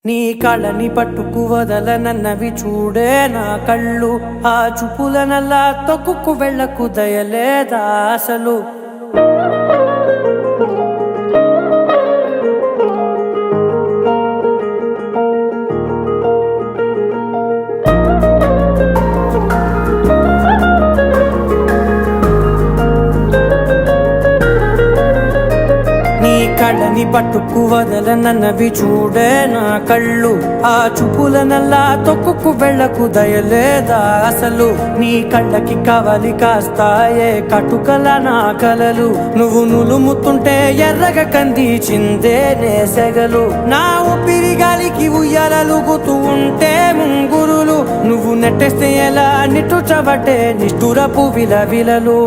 నీ కళ్ళని పట్టుకు వదలనన్నవి చూడే నా కళ్ళు, ఆ చూపులనల్లా తొక్కుకు వెళ్ళకు దయలేదా అసలు. కళ్ళని పట్టుకు వదలనన్నవి చూడే నా కళ్ళు, ఆ చూపులనల్లా తొక్కుకు వెళ్ళకు దయలేదా అసలు. నీ కళ్ళకి కవలి కాస్తాయే కటుకల నా కలలు, నువ్వు నులుముతుంటే ఎర్రగ కందిచిందే నేసెగలు. నా ఊపిరి గాలికి ఉయ్యాలలుగుతూ ఉంటే ముంగురులు, నువ్వు నెట్టేస్తే ఎలా నిట్టుచబట్టే నిష్ఠురపు విలవిలలు.